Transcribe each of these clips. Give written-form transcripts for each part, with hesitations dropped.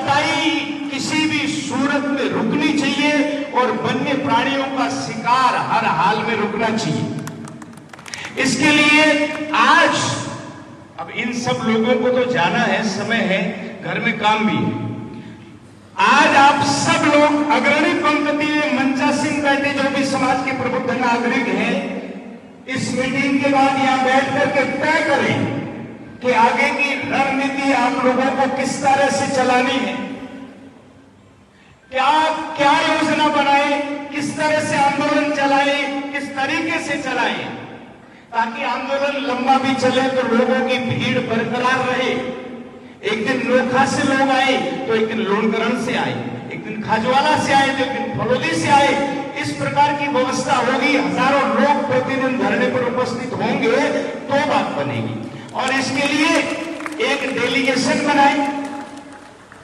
कटाई किसी भी सूरत में रुकनी चाहिए और वन्य प्राणियों का शिकार हर हाल में रुकना चाहिए। इसके लिए आज अब इन सब लोगों को तो जाना है, समय है, घर में काम भी है। आज आप सब लोग अग्रणी पंक्ति में मंचासीन बैठे जो भी समाज के प्रबुद्ध नागरिक हैं, इस मीटिंग के बाद यहां बैठ करके तय करें कि आगे की रणनीति आप लोगों को किस तरह से चलानी है, क्या योजना बनाए, किस तरह से आंदोलन चलाए, किस तरीके से चलाए, ताकि आंदोलन लंबा भी चले तो लोगों की भीड़ बरकरार रहे। एक दिन नोखा से लोग आए तो एक दिन लोनकरण से आए, एक दिन खाजवाला से आए तो एक दिन फलोदी से आए। इस प्रकार की व्यवस्था होगी, हजारों लोग प्रतिदिन धरने पर उपस्थित होंगे तो बात बनेगी। और इसके लिए एक डेलीगेशन बनाए,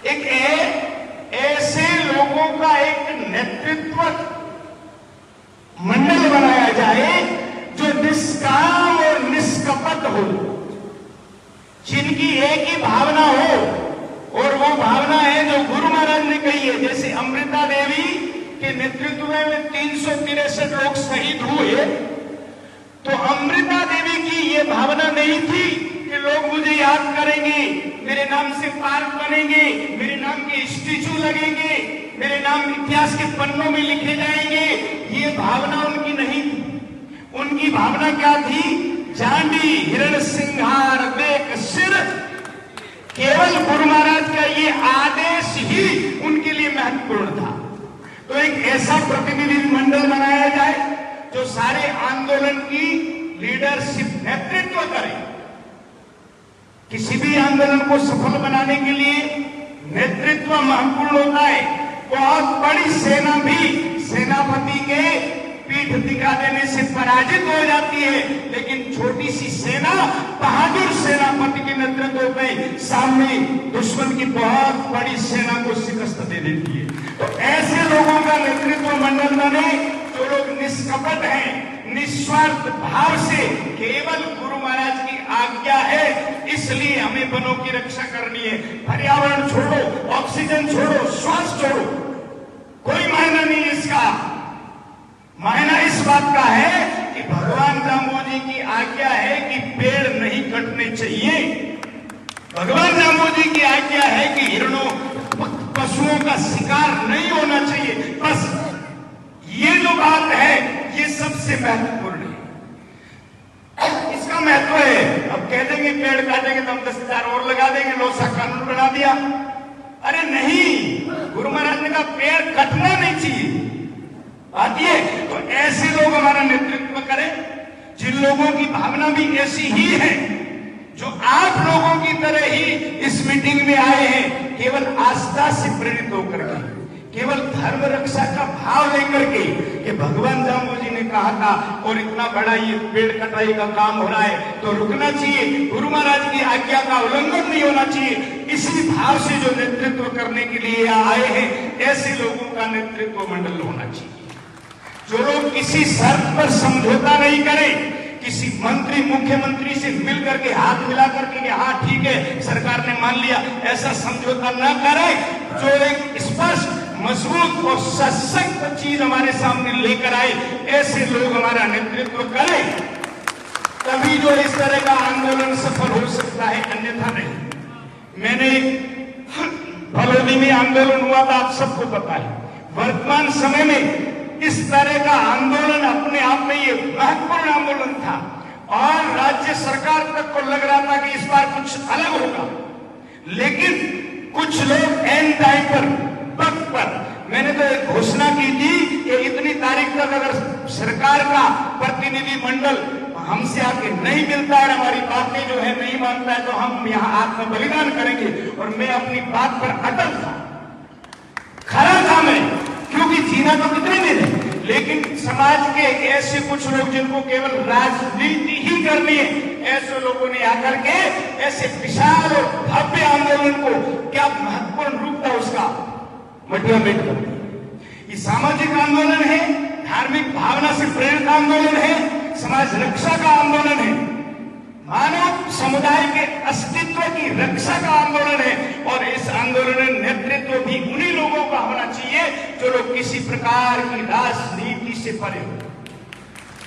एक ऐसे लोगों का एक नेतृत्व मंडल बनाया जाए जो निष्काम और निष्कपट हो, जिनकी एक ही भावना हो, और वो भावना है जो गुरु महाराज ने कही है। जैसे अमृता देवी के नेतृत्व में 363 लोग शहीद हुए, तो अमृता देवी की ये भावना नहीं थी कि लोग मुझे याद करेंगे, मेरे नाम से पार्क बनेंगे, मेरे नाम के स्टैचू लगेंगे, मेरे नाम इतिहास के पन्नों में लिखे जाएंगे। ये भावना उनकी नहीं थी। उनकी भावना क्या थी? जांडी हिरण सिंहार देख सिर। केवल गुरु महाराज का ये आदेश ही उनके लिए महत्वपूर्ण था। तो एक ऐसा प्रतिनिधि मंडल बनाया जाए जो सारे आंदोलन की लीडरशिप नेतृत्व करे। किसी भी आंदोलन को सफल बनाने के लिए नेतृत्व महत्वपूर्ण होता है। बहुत बड़ी सेना भी सेनापति के पीठ दिखा देने से पराजित हो जाती है, लेकिन छोटी सी सेना बहादुर सेनापति के नेतृत्व में सामने दुश्मन की बहुत बड़ी सेना को शिकस्त दे देती है। तो ऐसे लोगों का नेतृत्व मंडल बने जो लोग निष्कपट हैं, निस्वार्थ भाव से केवल गुरु महाराज की आज्ञा है इसलिए हमें वनों की रक्षा करनी है। पर्यावरण छोड़ो, ऑक्सीजन छोड़ो, श्वास छोड़ो, कोई मायना नहीं इसका। मायना इस बात का है कि भगवान जाम्बोजी की आज्ञा है कि पेड़ नहीं कटने चाहिए। भगवान जाम्बोजी की आज्ञा है कि हिरणों पशुओं का शिकार नहीं होना चाहिए। बस ये जो बात है ये सबसे महत्वपूर्ण है। इसका महत्व है। अब कह देंगे पेड़ काटेंगे तो हम 10,000 और लगा देंगे, लोसा कानून बना दिया। अरे नहीं, गुरु महाराज ने कहा पेड़ कटना नहीं चाहिए। बात ये तो ऐसे लोग हमारा नेतृत्व करें जिन लोगों की भावना भी ऐसी ही है, जो आप लोगों की तरह ही इस मीटिंग में आए हैं, केवल आस्था से प्रेरित होकर के, केवल धर्म रक्षा का भाव लेकर के कि भगवान जाम्बोजी ने कहा था और इतना बड़ा ये पेड़ कटाई का काम हो रहा है तो रुकना चाहिए, गुरु महाराज की आज्ञा का उल्लंघन नहीं होना चाहिए। इसी भाव से जो नेतृत्व करने के लिए आए हैं, ऐसे लोगों का नेतृत्व मंडल होना चाहिए। जो लोग किसी शर्त पर समझौता नहीं करें, किसी मंत्री मुख्यमंत्री से मिल करके हाथ मिला करके हाँ ठीक है सरकार ने मान लिया, ऐसा समझौता न करें। जो एक स्पष्ट मजबूत और सशक्त चीज हमारे सामने लेकर आए, ऐसे लोग हमारा नेतृत्व करें, तभी जो इस तरह का आंदोलन सफल हो सकता है, अन्यथा नहीं। मैंने फलोदी में आंदोलन हुआ था, आप सबको पता है। वर्तमान समय में इस तरह का आंदोलन अपने आप में ये महत्वपूर्ण आंदोलन था और राज्य सरकार तक को लग रहा था कि इस बार कुछ अलग होगा, लेकिन कुछ लोग एन टाइम पर, वक्त पर, मैंने तो एक घोषणा की थी कि इतनी तारीख तक अगर सरकार का प्रतिनिधि मंडल हमसे आके नहीं मिलता है, हमारी बातें जो है नहीं मानता है, तो हम यहाँ आत्म बलिदान करेंगे। और मैं अपनी बात पर अटल था, खरा था मैं, क्योंकि जीना तो कितने दिन है। लेकिन समाज के ऐसे कुछ लोग जिनको केवल राजनीति ही करनी है, ऐसे लोगों ने आकर के ऐसे विशाल और भव्य आंदोलन को, क्या महत्वपूर्ण रूप था उसका, मटियामेट कर दिया। ये सामाजिक आंदोलन है, धार्मिक भावना से प्रेरित आंदोलन है, समाज रक्षा का आंदोलन है, मानव समुदाय के अस्तित्व की रक्षा का आंदोलन है। और इस आंदोलन ने नेतृत्व से परे हो,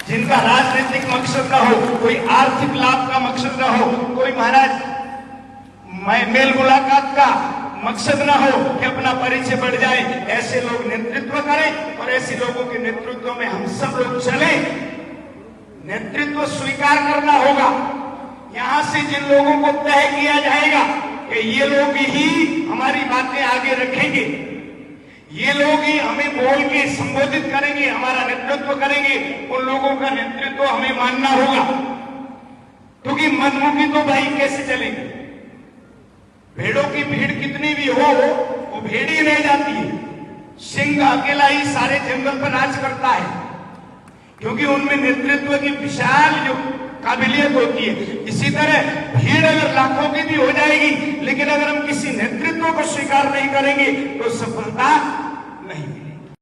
जिनका राजनीतिक मकसद ना हो, कोई आर्थिक लाभ का मकसद ना हो, कोई महाराज मेल मुलाकात का मकसद ना हो कि अपना परिचय बढ़ जाए, ऐसे लोग नेतृत्व करें और ऐसे लोगों के नेतृत्व में हम सब लोग चले। नेतृत्व स्वीकार करना होगा। यहां से जिन लोगों को तय किया जाएगा कि ये लोग ही हमारी बातें आगे रखेंगे, ये लोग ही हमें बोल के संबोधित करेंगे, हमारा नेतृत्व करेंगे, उन लोगों का नेतृत्व हमें मानना होगा। क्योंकि मनमुखी तो भाई कैसे चलेगी? भेड़ों की भीड़ कितनी भी हो, वो भेड़ ही रह जाती है। सिंह अकेला ही सारे जंगल पर राज करता है, क्योंकि उनमें नेतृत्व की विशाल जो काबिलियत होती है। इसी तरह भीड़ अगर लाखों की भी हो जाएगी, लेकिन अगर हम किसी नेतृत्व को स्वीकार नहीं करेंगे तो सफलता